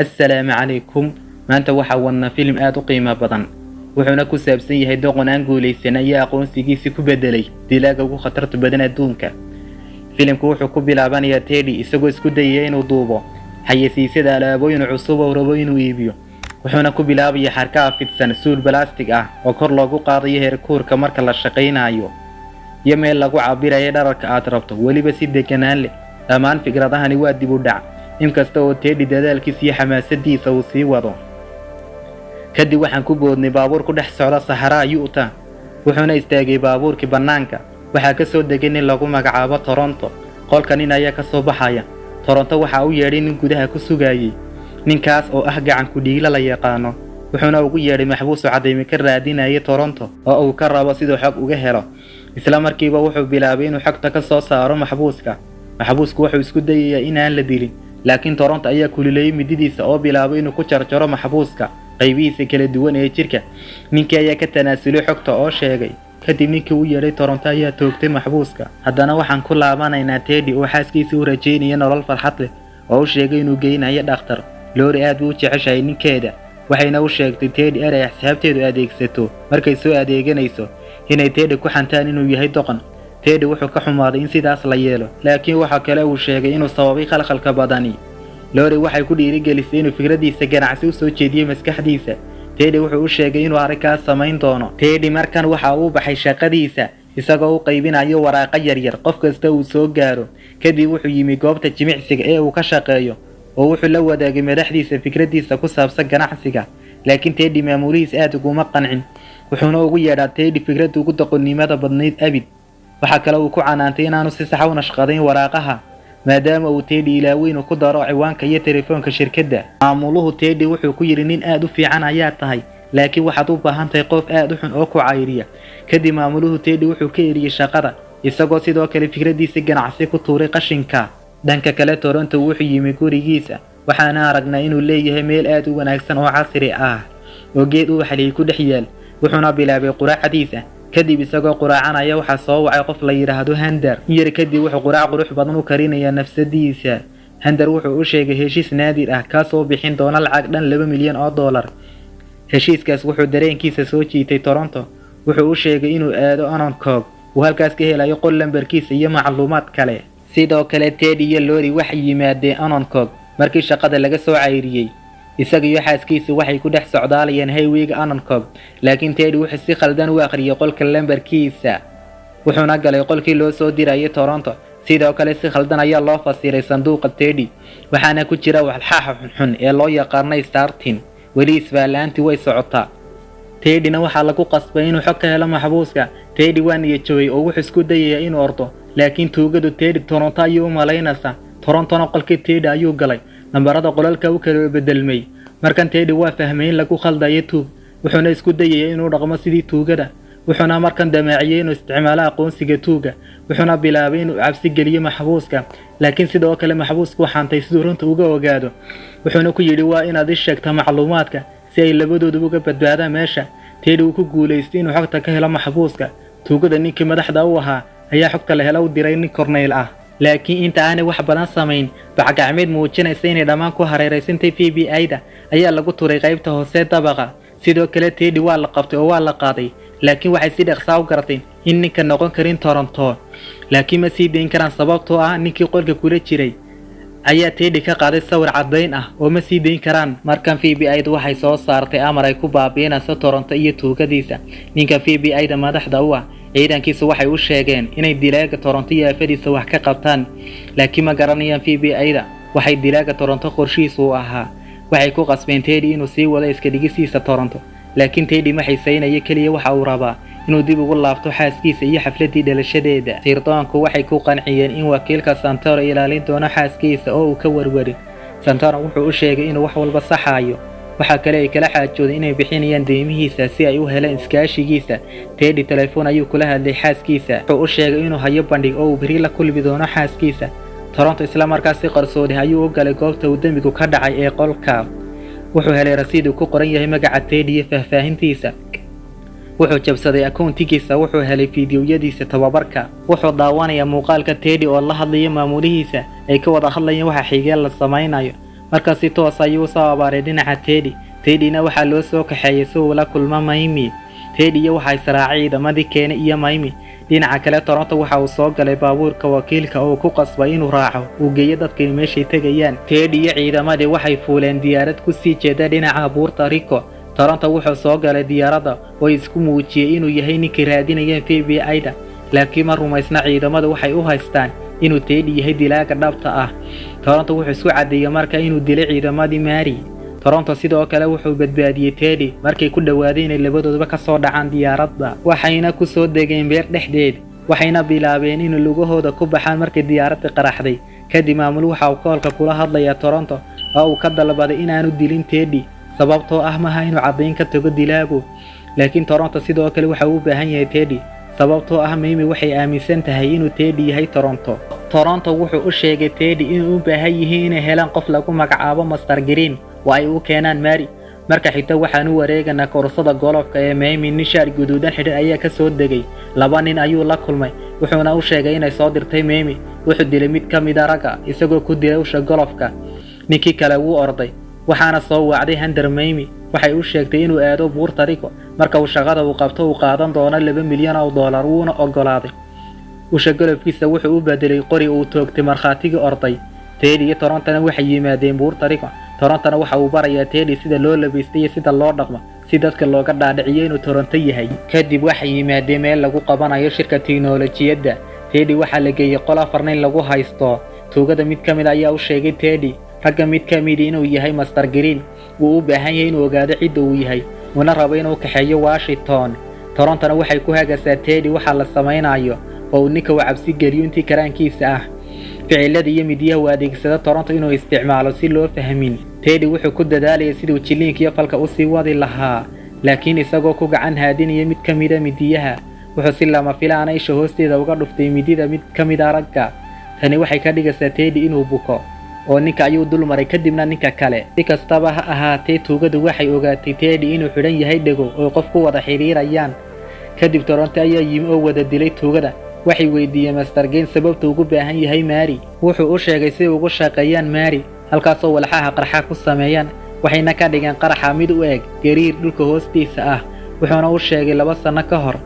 السلام عليكم. maanta waxa wadna film aad u qiimo badan wuxuuna ku saabsan yahay doqon aan guuleysan ayaa aqoonsigiisa ku bedelay dilaaga ugu khatarta badan adduunka. Filimku wuxuu ku bilaabanayaa Teddy isagoo isku dayaya inuu duubo xayeysiisyada alaabooyin cusub oo rabo inuu iibiyo. Wuxuuna ku bilaabayaa xarka fidsan suul plastic ah oo kor loogu qaadayo heerkulka marka la shaqeynayo iyo meel lagu cabirayo dharka aad rabto waliba si deganaan leh. Dhammaan fikradahani waa dib u dhac inkasta oo Teddy dadaalkiisa iyo xamaasadiisa uu sii wado. kadib waxaan ku boodnay baabuur ku dhex socda Sahara Utah wuxuuna istaagay baabuurkii banaanka. waxaa ka soo degay nin lagu magacaabo Toronto. qolkan nin ayaa ka soo baxaya. Toronto waxa uu yeedhay nin gudaha ku sugayay, ninkaas oo ah gacan ku dhiigla la yaqaano. wuxuuna ugu yeedhay maxbuus cadeymo ka raadinaya Toronto oo uu ka rabo sidoo xog uga helo. isla markiiba wuxuu bilaabay inuu xogta ka soo saaro maxbuuska. maxbuusku wuxuu isku dayayaa inaan la dilin, laakiin Toronto ayaa kulileeyay mididiisa oo bilaabay inuu ku jarjaro maxbuuska qaybihiisa kala duwan ee jirka. ninkii ayaa ka tanaasulay xogta oo sheegay. kadib ninkii uu yeedhay Toronto ayaa toogtay maxbuuska. haddana waxaan ku laabanaynaa Teddy oo xaaskiisa u rajeynaya nolol farxad leh oo uu sheegay inuu geynayo dhakhtar. Lori aad buu u jeceshahay ninkeeda, waxayna u sheegtay Teddy inay xisaabteedu adeegsato markay soo adeeganayso inay Teddy ku xantaan inuu yahay doqon. Teddy wuxuu ka xumaaday in sidaas la yeelo, laakiin waxa kale uu sheegay inuu sababay khalkhalka badani. Lori waxay ku dhiirigelisay inuu fikradiisa ganacsi u soo jeediyo maskaxdiisa. Teddy wuxuu u sheegay inuu arrinkaas samayn doono. Teddy markan waxa uu baxay shaqadiisa isagoo u qaybinayo waraaqo yaryar qof kasta uu soo gaaro. kadib wuxuu yimi goobta jimicsiga ee uu ka shaqeeyo oo wuxuu la wadaagay madaxdiisa fikradiisa ku saabsan ganacsiga. laakiin Teddy maamulihiisa aad uguma qancin, wuxuuna ugu yeedhaa Teddy fikrada ugu doqonnimada badnayd abid. waxa kale uu ku canaantay inaanu si sax ah u nashqadayn waraaqaha maadaama uu Teddy ilaaweyn ku daro ciwaanka iyo telefoonka shirkadda. maamuluhu Teddy wuxuu ku yiri nin aad u fiican ayaa tahay, laakiin waxaad u baahan tahay qof aad u xun oo ku cayriya. kadib maamuluhu Teddy wuxuu ka eriyay shaqada isagoo sidoo kale fikradiisa ganacsi ku tuuray qashinka. dhanka kale Toronto wuxuu yimi gurigiisa, waxaana aragnaa inuu leeyahay meel aad u wanaagsan oo casri ah oo geed u xaliyay ku dhex yaal. wuxuuna bilaabay quraacadiisa. kadib isagoo quraacanaya waxa soo wacay qof la yiraahdo Hander. yar kadib wuxuu quraac qurux badan u karinayaa nafsadiisa. Hander wuxuu u sheegay heshiis naadir ah kaasoo bixin doona lacag dhan $2 milyan. heshiiskaas wuxuu dareenkiisa soo jiitay Toronto. wuxuu u sheegay inuu aado Ononcoke uu halkaas ka helayo qol lambarkiisa iyo macluumaad kale. sidoo kale Teddy iyo Lori waxay yimaadeen Ononcoke markii shaqada laga soo cayriyay. isaga iyo xaaskiisa waxay ku dhex socdaalayeen highwayga Ononcoke, laakiin Teddy wuxuu si khaldan u akhriyay qolka lambarkiisa wuxuuna galay qolkii loo soo diray Toronto. sidoo kale si khaldan ayaa loo fasiray sanduuqa Teddy, waxaana ku jira walxaha xunxun ee loo yaqaan Startin. weli isfaalaantii way socotaa. Teddyna waxaa lagu qasbay inuu xog ka helo maxbuuska. Teddy waa niyadjabay oo wuxuu isku dayayaa inuu ordo, laakiin tuugadu Teddy Toronto ayuu u malaynaysaa. Torontona qolkii Teddy ayuu galay. nambarada qolalka uu kala bedelmay. markan Teddy waa fahmay in lagu khaldayo tuug, wuxuuna isku dayay inuu dhaqmo sidii tuugada. wuxuuna markan damaaciyay inuu isticmaalo aqoonsiga tuuga. wuxuuna bilaabay inuu cabsi geliyo maxbuuska, laakiin sidoo kale maxbuusku waxaantay siduu runta uga ogaado. wuxuuna ku yiri waa inaad ii sheegtaa macluumaadka si ay labadoodu uga badbaadaan meesha. Teddy uu ku guuleystay inuu xogta ka helo maxbuuska. tuugada ninkii madaxda u ahaa ayaa xogta la helo u diray nin Cornell ah, laakiin inta aanay wax badan samayn bacagacmeed muujinaysa inay dhammaan ku hareereysantay FBI-da ayaa lagu turay qaybta hoose dabaqa. sidoo kale Teddy waa la qabtay oo waa la qaaday, laakiin waxay si dhaqso u gartay in ninka noqon karin Toronto, laakiin ma sii deyn karaan sababtoo ah ninkii qolka kula jiray ayaa Teddy ka qaaday sawir cadayn ah oo ma sii deyn karaan. markan FBI-du waxay soo saartay amar ay ku baabiinayso Toronto iyo tuugadiisa. ninka FBI-da madaxda u ah ciidankiisu waxay u sheegeen inay dilaaga Toronto iyo afadiisa wax ka qabtaan, laakiin ma garanayaan FBI-da waxay dilaaga Toronto qorshihiisu u ahaa. waxay ku qasbeen Teddy inuu sii wado iska dhigisiisa Toronto, laakiin Teddy ma xiisaynaya kaliya waxa uu rabaa inuu dib ugu laabto xaaskiisa iyo xafladii dhalashadeeda. sirdoonku waxay ku qanciyeen in wakiilka Santoro ilaalin doono xaaskiisa oo uu ka warwarin. Santoro wuxuu u sheegay inuu wax walba saxayo. waxa kale ay kala xaajoodeen inay bixinayaan deymihiisa si ay u helaan iskaashigiisa. Teddy telefoon ayuu kula hadlay xaaskiisa, wuxuu u sheegay inuu hayo bandhig oo uu biri la kulmi doono xaaskiisa. Toronto isla markaas si qarsoodi ayuu u galay goobta uu dambigu ka dhacay ee qolka. wuxuu helay rasiid uu ku qoran yahay magaca Teddy iyo faahfaahintiisa. wuxuu jabsaday akoontigiisa. wuxuu helay fiidiyowyadiisa tababarka. wuxuu daawanayaa muuqaalka Teddy oo la hadlaya maamulihiisa ay ka wada hadlayaan waxa xigeen la samaynayo. marka si toos ayuu soo abaaray dhinaca Teddy-na waxaa loo soo kaxeeyay si uu la kulmo Mimi. Teddy waxay israacay ciidamadii Ken iyo Mimi. dhinaca kale Toronto waxa uu soo galay baabuurka wakiilka oo ku qasbay inuu raaco uu geeyo dadka meeshay tagayaan. Teddy iyo ciidamadii waxay fuuleen diyaarad ku sii jeeda dhinaca Puerto Rico. Toronto wuxuu soo galay diyaaradda oo isku muujiyay inuu yahay ninkii raadinayay FBI-da, laakiin ma rumaysna ciidamadu waxay u haystaan inuu Teddy yahay dilaaga dhabta ah. Toronto wuxuu isku cadeeyay marka inuu dilay ciidamadii Mary. Toronto sidoo kale wuxuu badbaadiyay Teddy markay ku dhawaadeen inay labadooduba ka soo dhacaan diyaaradda, waxayna ku soo degeen beer dhexdeed, waxayna bilaabeen in lugahooda ku baxaan markay diyaaradda qaraxday. kadib maamul waxa uu koolka kula hadlaya Toronto oo uu ka dalbaday inaanu dilin Teddy sababtoo ah ma aha inuu cadeyn ka tago dilaagu, laakiin Toronto sidoo kale waxa uu u baahan yahay Teddy sababtoo ah Mimi waxay aaminsan tahay inuu Teddy yahay Toronto wuxuu u sheegay Teddy inuu u baahan yahay inay helaan qof lagu magacaabo Master Green oo ay u keenaan Mary. marka xigta waxaan u wareeganaa koorsada golofka ee Mimi nishaar guduudan xidhan ayaa ka soo degay. laba nin ayuu la kulmay, wuxuuna u sheegay inay soo dirtay Mimi. wuxuu dilay mid ka mid ah ragga isagoo ku dilay usha golofka. ninkii kale wuu orday, waxaana soo wacday Hunter. Mimi waxay u sheegtay inuu aado Puerto Rico marka uu shaqada uu qabto uu qaadan doono $2 milyan wuuna ogolaaday. usha golofkiisa wuxuu u bedelay qori uu toogtay markhaatigii orday. Teddy iyo Toronto waxay yimaadeen Puerto Rico. Toronto waxa uu barayaa Teddy sida loo labisto sida loo dhaqmo si dadka looga dhaadhiciyo inuu Toronto yahay. kadib waxay yimaadeen meel lagu qabanayo shirka tiknoolajiyadda. Teddy waxa la geeyay qol 4 nin lagu haysto. tuugada mid kamid ayaa u sheegay Teddy ragga mid kamid inuu yahay Master Green, uu u baahan yahay inuu ogaado cidda uu yahay, una rabo inuu kaxeeyo Washington. Toronto waxay ku hagaagsaa Teddy waxa la samaynayo oo ninka uu cabsi geliyo intii karaankiisa ah. ficilada iyo midiyaha uu adeegsada Toronto inuu isticmaalo si loo fahmin. Teddy wuxuu ku dadaalayay sidii uu jiliinka iyo falka u sii wadi lahaa, laakiin isagoo ku gacan haadinaya mid kamid ah midiyaha, wuxuu si lama filaan ah isha hoosteeda uga dhuftay midida mid kamid ah ragga. tani waxay ka dhigaysaa Teddy inuu buko oo ninka ayuu dul maray kadibna ninka kale. si kastaba ha ahaatee tuugadu waxay ogaatay Teddy inuu xidhan yahay dhago oo qof ku wada xiriirayaan. kadib Toronto ayaa yimi oo wada dilay tuugada. waxay weydiiyeen Master Green sababta uu ugu baahan yahay Mary. wuxuu u sheegay si ugu shaqeeyaan Mary halkaasoo walxaha qarxa ku sameeyaan, waxayna ka dhigeen qaraxa mid u eg gariir dhulka hoostiisa ah. wuxuuna u sheegay 2 sano ka hor.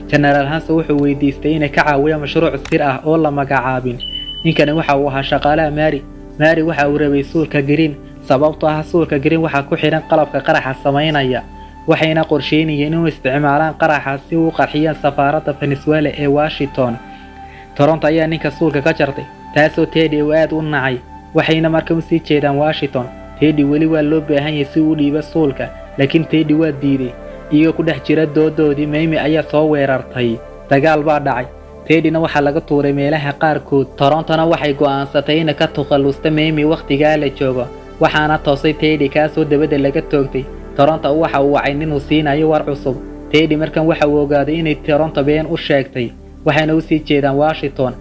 General Hansen wuxuu weydiistay inay ka caawiyaan mashruuc sir ah oo la magacaabin. ninkani waxa uu ahaa shaqaalaha Mary waxa uu rabay suulka Green sababtoo ah suulka Green waxa ku xiran qalabka qaraxa sameynaya, waxayna qorsheynayeen inuu isticmaalaan qaraxa si uu qarxiyaan safaaradda Venezuela ee Washington. Toronto ayaa ninka suulka ka jartay, taasoo Teddy uu aad u nacay, waxayna markaa u sii jeedaan Washington. Teddy weli waa loo baahan yahay si uu dhiibo suulka, laakiin Teddy waa diiday. iyagoo ku dhex jira doodoodii Mimi ayaa soo weerartay. dagaal baa dhacay. Teddy-na waxa laga tuuray meelaha qaarkood. Toronto-na waxay go'aansatay inay ka takhalusto Mimi waqtiga la joogo, waxaana toosay Teddy kaasoo dabada laga toogtay. Toronto waxa uu wacay inuu siinayo war cusub. Teddy markan waxa uu ogaaday inay Toronto been u sheegtay, waxayna u sii jeedaan Washington.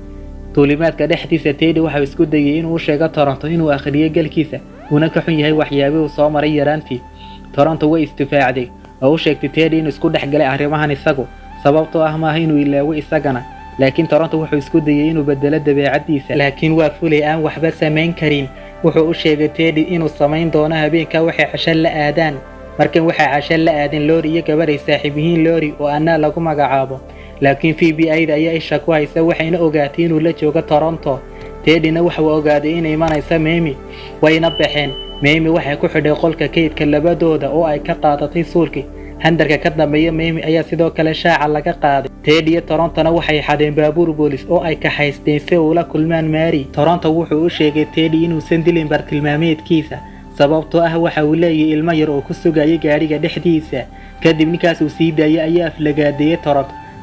tuulimaadka dhexdiisa Teddy waxa uu isku dayay inuu sheego Toronto inuu akhriyo galkiisa una ka xun yahay waxyaabo uu soo maray yaraantii. Toronto way istifaacday oo u sheegtay Teddy inuu isku dhex galay arrimahan isagu sababtoo ah maaha inuu ilaawo isagana, laakiin Toronto wuxuu isku dayay inuu bedelo dabeecadiisa, laakiin waa fulay aan waxba samayn karin. wuxuu u sheegay Teddy inuu samayn doono habeenka waxay casho la aadaan. markan waxay casho la aadeen Lori iyo gabar ay saaxiib yihiin Lori oo Anna lagu magacaabo, laakiin FBI-da ayaa isha ku haysa waxayna ogaatay inuu la joogo Toronto. Teddy-na waxa uu ogaaday inay imanayso Mimi, wayna baxeen. Mimi waxay ku xidhay qolka kaydka labadooda oo ay ka qaadatay suulkii. Hunter ka dambeeya Mimi ayaa sidoo kale shaaca laga qaaday. Teddy iyo Toronto waxay xadeen baabuur boolis oo ay ka haysteen si uu la kulmaan Mary. Toronto wuxuu u sheegay Teddy inuusan dilin bartilmaameedkiisa sababtoo ah waxa uu leeyahay ilmo yar oo ku sugayay gaariga dhexdiisa. kadib ninkaas uu sii daayay ayaa aflagaadeeyay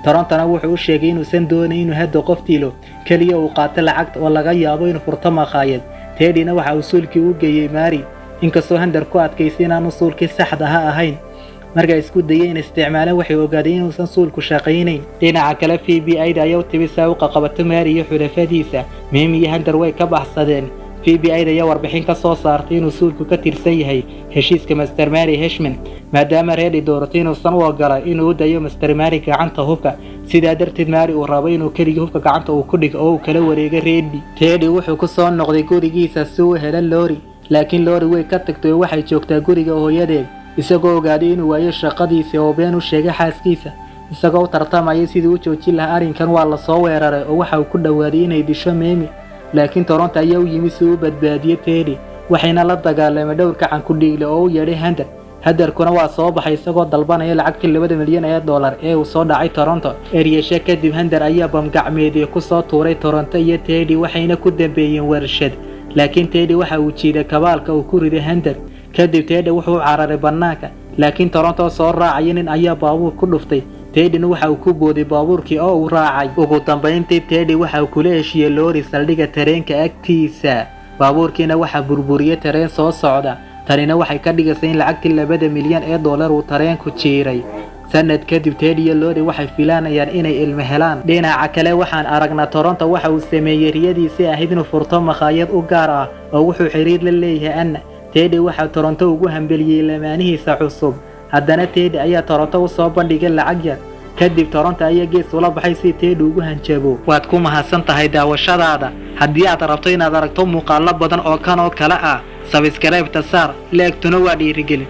Toronto wuxuu u sheegay inuusan doonayn inuu hadda qof dilo, kaliya uu qaato lacagta oo laga yaabo inuu furto maqaayad. Teddy-na waxa uu suulkii u geeyay Mary, inkastoo Hunter ku adkaysay inaanu suulkii saxda ahayn. markay isku dayeen isticmaalaan waxay ogaadeen inuusan suulku shaqaynayn. dhinaca kale FBI-da ayaa u tibisay u qabato Mary iyo xulafadiisa. Mimi iyo Hunter way ka baxsadeen. FBI-da ayaa warbixin ka soo saartay inuu suulku ka tirsan yahay heshiiska Master Mary Heshman, maadaama Reddy dooratay inuusan u ogolaa inuu u dayo Master Mary gacanta hubka. sidaa darteed Mary uu rabo inuu kaliya hubka gacanta uu ku dhigo oo uu kala wareego Reddy. Teddy wuxuu ku soo noqday gurigiisa si uu helo Lori, laakiin Lori way ka tagtay oo waxay joogtaa guriga hooyadeed isagoo ogaaday inuu waayo shaqadiisa oo been u sheegay xaaskiisa isagoo u tartamaya sidii u joojin lahaa arrinkan waa la soo weeraray oo waxa uu ku dhawaaday inay disho Mimi laakiin Toronto ayaa u yimid si uu badbaadiyo Teddy waxayna la dagaalamay dhowr gacan ku dhiigle oo u yeedhay Hunter waa soo baxay isagoo dalbanaya lacagtii $2 milyan ee uu soo dhacay Toronto eriyasha kadib Hunter ayaa bam gacmeedii ku soo tuuray Toronto iyo Teddy waxayna ku dambeeyeen warshad laakiin Teddy waxa uu jiiday kabaalka uu ku riday Hunter kadib Teddy wuxuu cararay banaanka laakiin Toronto soo raacay nin ayaa baabuur ku dhuftay Teddy waxa uu ku booday baabuurkii oo uu raacay ugu dambeyntii Teddy waxa uu kula heshiiyay Lori saldhigga tareenka agtiisa baabuurkiina waxa burburiyay tareen soo socda tanina waxay ka dhigaysay in lacagtii $2 milyan uu tareenku jiiray sanad kadib Teddy iyo Lori waxay filaanayaan inay ilmo helaan dhinaca kale waxaan aragnaa Toronto waxa uu sameeyay riyadiisii ahayd inuu furto maqaayad u gaar ah oo wuxuu xiriir la leeyahay Anna Teddy waxa Toronto ugu hambeliyay lamaanihiisa cusub haddana Teddy ayaa Toronto u soo bandhigay lacag yar kadib Toronto ayaa gees ula baxay si Teddy ugu hanjabo waad ku mahadsan tahay daawashadaada haddii aad rabto inaad aragto muuqaalo badan oo kan oo kale ah subscribe ta saar like tuna waa dhiirigelin